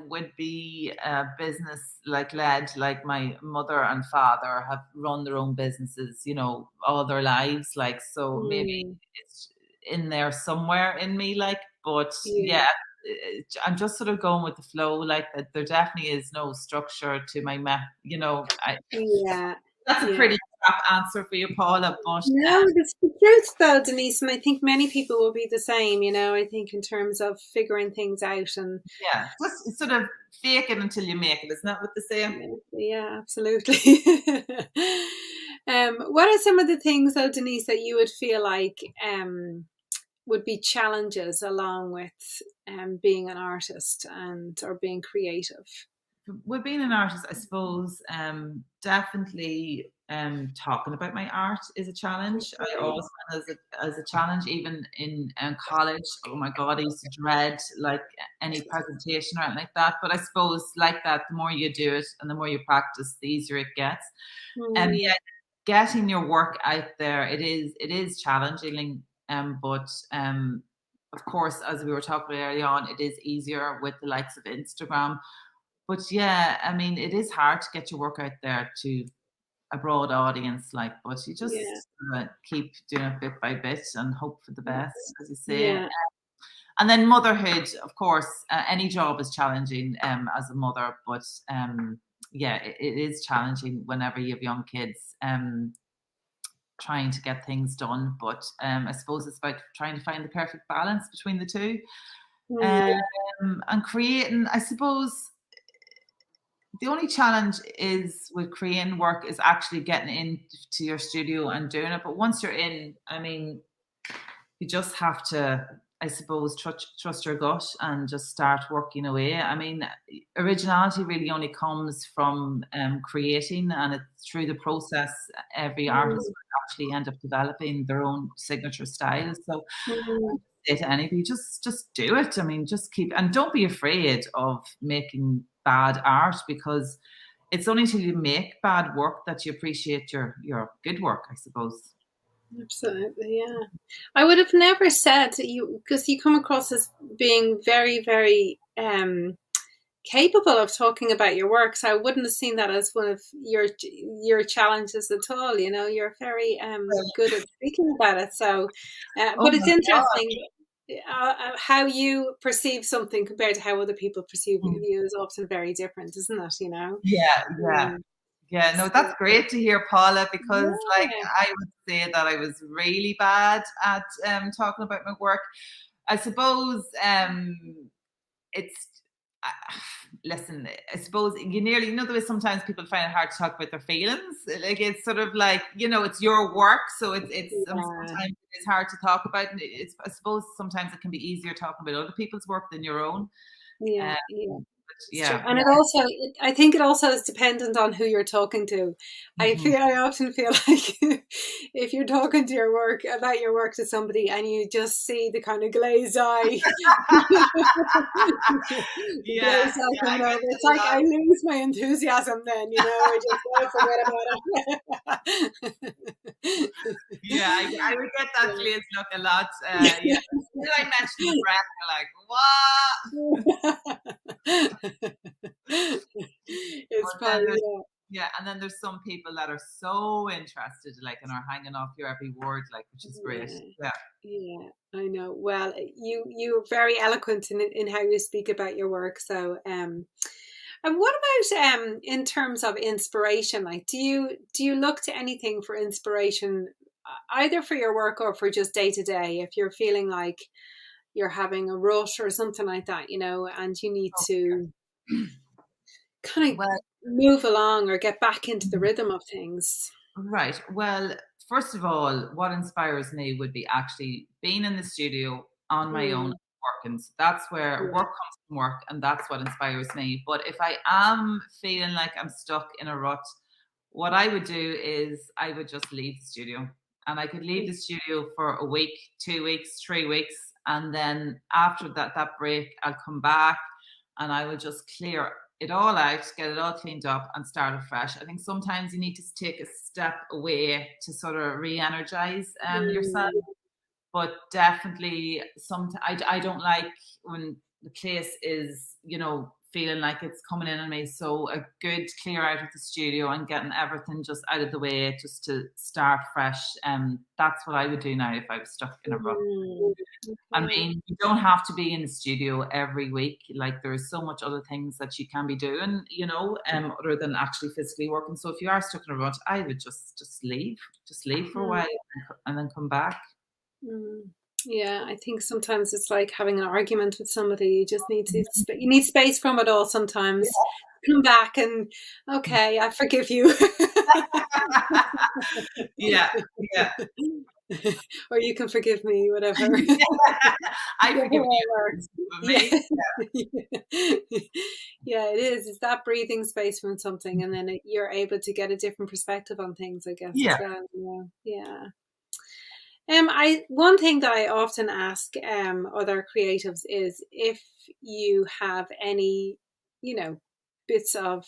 would be business like led. Like my mother and father have run their own businesses, you know, all their lives. Like, so maybe it's in there somewhere in me. Like, but I'm just sort of going with the flow. Like, that there definitely is no structure to my you know. That's a pretty crap answer for you, Paula. But no, that's the truth, though, Denise, and I think many people will be the same. You know, I think in terms of figuring things out, and just sort of fake it until you make it. Isn't that what they say? Yeah, absolutely. What are some of the things, though, Denise, that you would feel like would be challenges along with being an artist or being creative? With being an artist, I suppose definitely talking about my art is a challenge. I always found as a challenge, even in college. Oh my God, I used to dread like any presentation or anything like that. But I suppose like that, the more you do it and the more you practice, the easier it gets. And getting your work out there, it is challenging. But of course, as we were talking about early on, it is easier with the likes of Instagram. But yeah, I mean, it is hard to get your work out there to a broad audience, like, but you just keep doing it bit by bit and hope for the best, as you say. And then motherhood, of course, any job is challenging as a mother, but it is challenging whenever you have young kids trying to get things done. But I suppose it's about trying to find the perfect balance between the two. And creating, I suppose, the only challenge is with creating work is actually getting into your studio and doing it. But once you're in, I mean, you just have to, I suppose, trust your gut and just start working away. I mean, originality really only comes from creating, and it's through the process every artist will actually end up developing their own signature style. So say to anybody, just do it. I mean, just keep, and don't be afraid of making bad art, because it's only till you make bad work that you appreciate your good work, I suppose. Absolutely, yeah. I would have never said you, because you come across as being very, very capable of talking about your work. So I wouldn't have seen that as one of your challenges at all. You know, you're very good at speaking about it. So, but it's interesting. How you perceive something compared to how other people perceive you is often very different, isn't it? You know? Yeah, no, that's great to hear, Paula, because like I would say that I was really bad at talking about my work. I suppose it's listen, I suppose you nearly, the way sometimes people find it hard to talk about their feelings. Like, it's sort of like, it's your work, so it's sometimes it's hard to talk about. And I suppose sometimes it can be easier talking about other people's work than your own. And it also, I think it also is dependent on who you're talking to. I often feel like if you're talking to about your work to somebody and you just see the kind of glazed eye, coming over, it's like I lose my enthusiasm then, I just forget about it. I would get that glazed look a lot. When I mentioned the breath, you're like, what? It's probably and then there's some people that are so interested, like, and are hanging off your every word, like, which is great. Yeah, I know. Well, you're very eloquent in how you speak about your work. So, and what about in terms of inspiration? Like, do you look to anything for inspiration, either for your work or for just day to day? If you're feeling like you're having a rush or something like that, and you need to kind of move along or get back into the rhythm of things. Right. Well, first of all, what inspires me would be actually being in the studio on my own working. So that's where work comes from work, and that's what inspires me. But if I am feeling like I'm stuck in a rut, what I would do is I would just leave the studio. And I could leave the studio for a week, 2 weeks, 3 weeks. And then after that break, I'll come back and I will just clear it all out, get it all cleaned up and start afresh. I think sometimes you need to take a step away to sort of re-energize yourself. But definitely I don't like when the place is, feeling like it's coming in on me. So a good clear out of the studio and getting everything just out of the way, just to start fresh. That's what I would do now if I was stuck in a rut. I mean, you don't have to be in the studio every week. Like, there's so much other things that you can be doing, other than actually physically working. So if you are stuck in a rut, I would just leave for a while and then come back. Yeah, I think sometimes it's like having an argument with somebody. You just need you need space from it all sometimes. Come back and, okay, I forgive you. Yeah. Or you can forgive me, whatever. I forgive you. Yeah, it is. It's that breathing space from something, and then you're able to get a different perspective on things, I guess. Yeah. As well. Yeah. One thing that I often ask other creatives is if you have any, bits of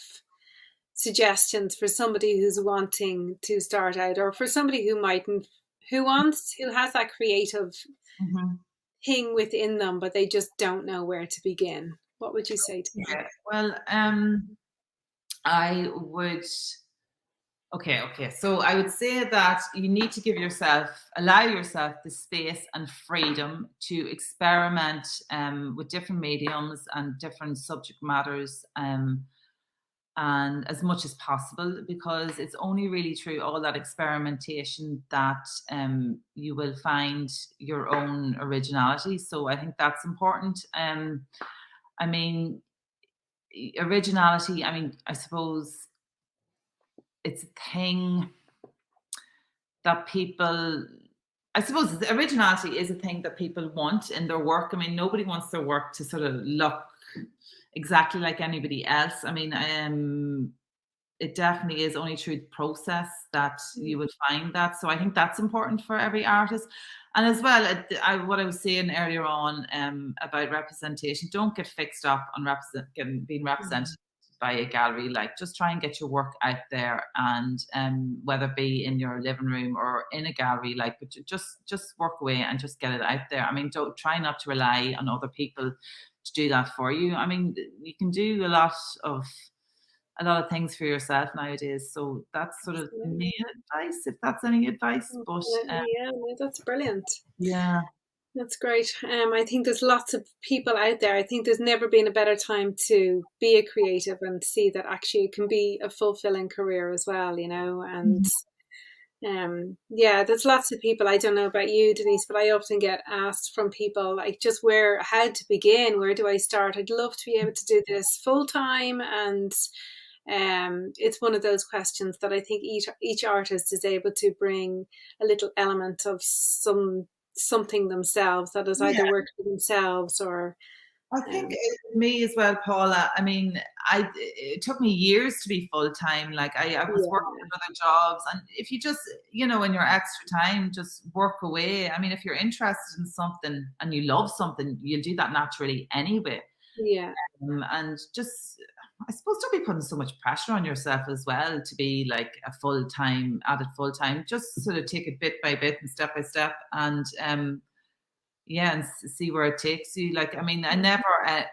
suggestions for somebody who's wanting to start out, or for somebody who has that creative thing within them, but they just don't know where to begin. What would you say to them? Well, I would. Okay. So I would say that you need to allow yourself the space and freedom to experiment with different mediums and different subject matters, and as much as possible, because it's only really through all that experimentation that you will find your own originality. So I think that's important. I mean, originality, I suppose it's a thing that originality is a thing that people want in their work. Nobody wants their work to sort of look exactly like anybody else. it definitely is only through the process that you would find that. So I think that's important for every artist. And as well, what I was saying earlier on about representation, don't get fixed up on being represented by a gallery. Like, just try and get your work out there, and whether it be in your living room or in a gallery, like, but just work away and just get it out there. I mean, don't try not to rely on other people to do that for you. I mean, you can do a lot of things for yourself nowadays. So that's sort of the main advice, if that's any advice. But yeah, no, that's brilliant. Yeah. That's great. I think there's lots of people out there. I think there's never been a better time to be a creative and see that actually it can be a fulfilling career as well, you know. And yeah, there's lots of people. I don't know about you, Denise, but I often get asked from people like just how to begin, where do I start? I'd love to be able to do this full time, and it's one of those questions that I think each artist is able to bring a little element of something themselves that has either worked for themselves or. I think me as well, Paula. I mean, it took me years to be full time. Like I was working in other jobs, and if you just, you know, in your extra time, just work away. I mean, if you're interested in something and you love something, you'll do that naturally anyway. Yeah. And just, I suppose, don't be putting so much pressure on yourself as well to be like a full time. Just sort of take it bit by bit and step by step, and and see where it takes you. Like, I mean, I never I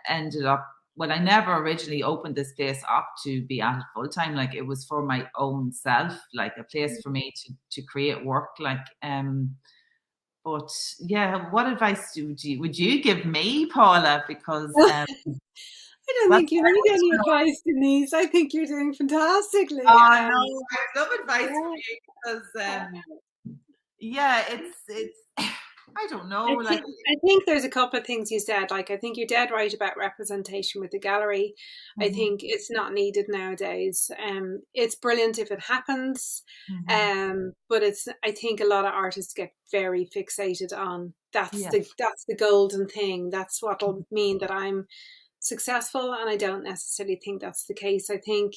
never originally opened this place up to be at it full time. Like, it was for my own self, like a place for me to create work. Like, but yeah, what advice would you give me, Paula? Because I don't think you need any advice, Denise. I think you're doing fantastically. Oh, no, I love advice from you because it's I don't know. I think there's a couple of things you said. Like, I think you're dead right about representation with the gallery. I think it's not needed nowadays. It's brilliant if it happens, but I think a lot of artists get very fixated on that's the golden thing. That's what'll mean that I'm successful, and I don't necessarily think that's the case. I think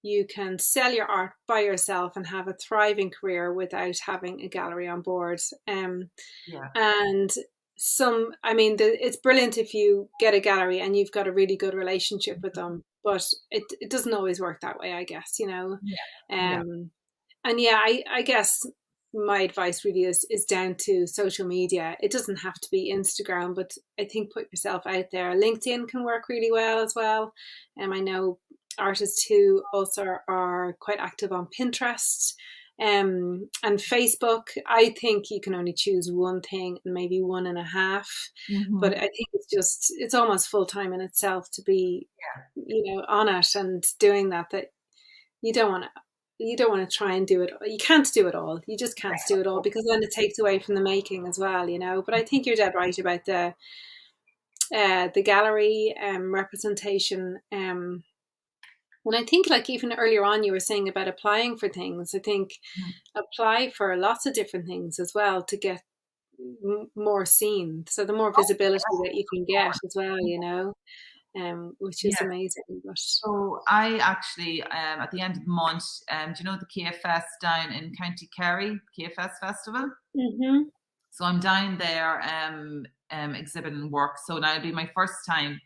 you can sell your art by yourself and have a thriving career without having a gallery on board. And it's brilliant if you get a gallery and you've got a really good relationship with them, but it doesn't always work that way, I guess, you know. And I guess my advice really is down to social media. It doesn't have to be Instagram, but I think put yourself out there. LinkedIn can work really well as well. I know artists who also are quite active on Pinterest and Facebook. I think you can only choose one thing and maybe one and a half, but I think it's almost full time in itself to be, you know, on it and doing that you don't want to try and do it. You can't do it all. You just can't do it all, because then it takes away from the making as well, you know. But I think you're dead right about the gallery representation. And I think, like, even earlier on, you were saying about applying for things. I think apply for lots of different things as well to get more seen. So the more visibility that you can get as well, you know, which is amazing. But so I actually, at the end of the month, do you know the KFS down in County Kerry, KFS Festival? So I'm down there exhibiting work. So now it'll be my first time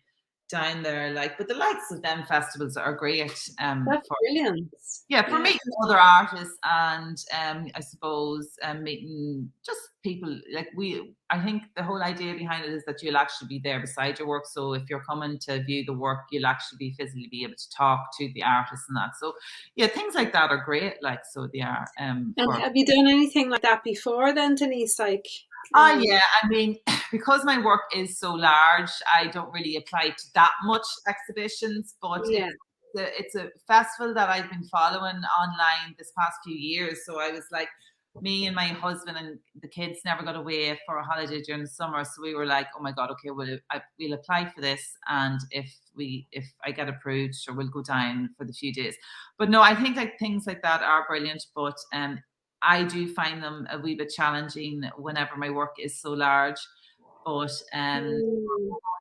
down there, like, but the likes of them festivals are great. That's brilliant. Yeah, for meeting other artists and I suppose meeting just people. Like, I think the whole idea behind it is that you'll actually be there beside your work. So if you're coming to view the work, you'll actually physically be able to talk to the artist and that. So yeah, things like that are great. Like, so they are. And have you done anything like that before then, Denise? Like, yeah, I mean, because my work is so large, I don't really apply to that much exhibitions, but it's a festival that I've been following online this past few years. So I was like, me and my husband and the kids never got away for a holiday during the summer. So we were like, oh my God, okay, we'll apply for this. And if I get approved, sure, we'll go down for the few days. But no, I think like things like that are brilliant. But I do find them a wee bit challenging whenever my work is so large. but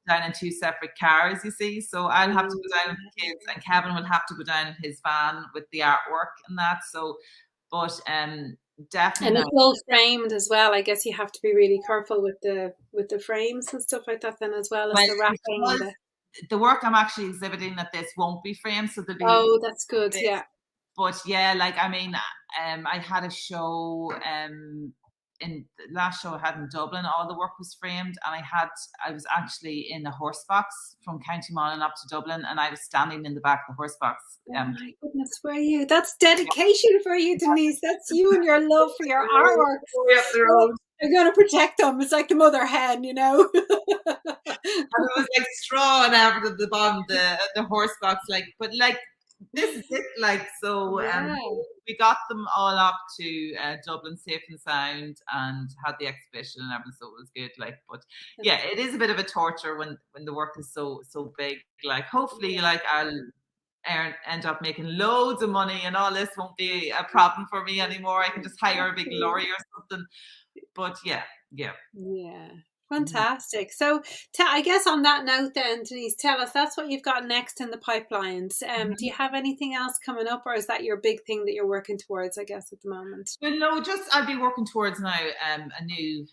down in 2 separate cars, you see. So I'll have to go down with the kids, and Kevin will have to go down in his van with the artwork and that. So, but definitely. And it's all framed as well. I guess you have to be really careful with the frames and stuff like that then, as well as the wrapping. The work I'm actually exhibiting at this won't be framed, so there'll be. Oh, that's good. Yeah. But yeah, like, I mean, I had a show in the last show I had in Dublin. All the work was framed, and I was actually in a horse box from County Monaghan up to Dublin, and I was standing in the back of the horse box. Oh my goodness, were you? That's dedication for you, Denise. That's you and your love for your artwork. I'm going to protect them. It's like the mother hen, you know. And it was like straw and everything at the bottom, the horse box, like, but like, this is it, like, so we got them all up to Dublin safe and sound, and had the exhibition and everything, so it was good, like. But yeah, it is a bit of a torture when the work is so big. Like, hopefully, like, I'll end up making loads of money, and all this won't be a problem for me anymore. I can just hire a big lorry or something. But yeah. Fantastic. So I guess on that note then, Denise, tell us, that's what you've got next in the pipelines. Do you have anything else coming up, or is that your big thing that you're working towards, I guess, at the moment? Well, no, just I'll be working towards now a new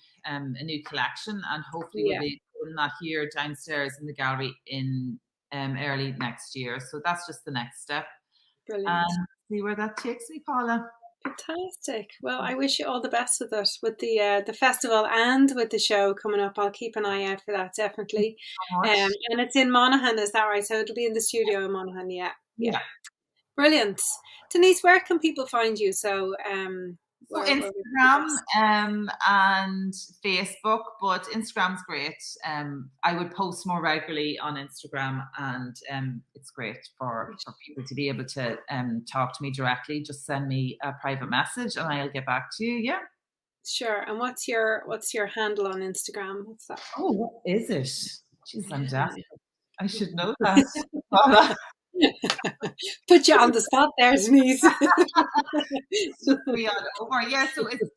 collection, and hopefully we'll be putting that here downstairs in the gallery in early next year. So that's just the next step. Brilliant. And see where that takes me, Paula. Fantastic. Well, I wish you all the best with it, with the festival and with the show coming up. I'll keep an eye out for that, definitely. And it's in Monaghan, is that right? So it'll be in the studio in Monaghan. Yeah. Brilliant. Denise, where can people find you? So Instagram and Facebook, but Instagram's great. I would post more regularly on Instagram, and it's great for people to be able to talk to me directly. Just send me a private message and I'll get back to you. Yeah, sure. And what's your handle on Instagram? What's that? Oh, what is it? Jeez, I'm daft. I should know that. Put you on the spot there, Denise. Yeah, so it's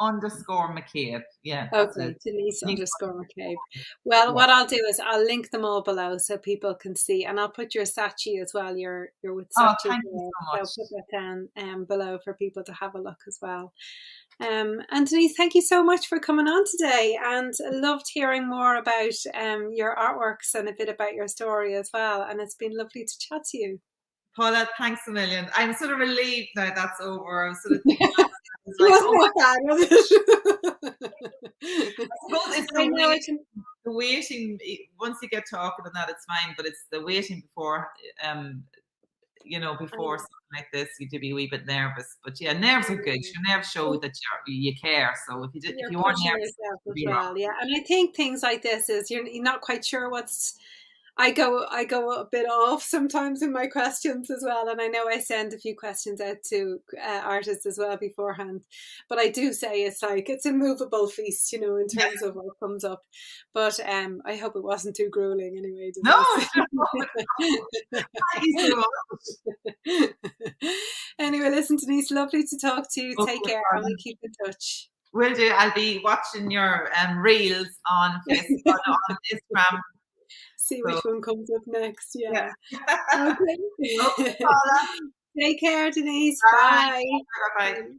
Denise_McCabe. Yeah. Okay, Denise_McCabe. Well, what I'll do is I'll link them all below so people can see, and I'll put your Sachi as well. You're with Sachi. Thank you so much. I'll put that down below for people to have a look as well. And Denise, thank you so much for coming on today, and I loved hearing more about your artworks and a bit about your story as well, and it's been lovely to chat to you. Paula, thanks a million. I'm sort of relieved now that's over. I'm sort of thinking the waiting, once you get talking and that, it's fine, but it's the waiting before before something like this, you do be a wee bit nervous. But yeah, nerves are good. Your nerves show that you care. So if you are nervous, and I think things like this is you're not quite sure what's. I go a bit off sometimes in my questions as well, and I know I send a few questions out to artists as well beforehand, but I do say it's a movable feast, in terms of what comes up. But I hope it wasn't too grueling anyway. No. Anyway, listen, Denise, lovely to talk to you. Take care, and we'll keep in touch. Will do. I'll be watching your reels on Facebook, on Instagram. See which one comes up next. Yeah. Okay. Take care, Denise. Bye. Bye.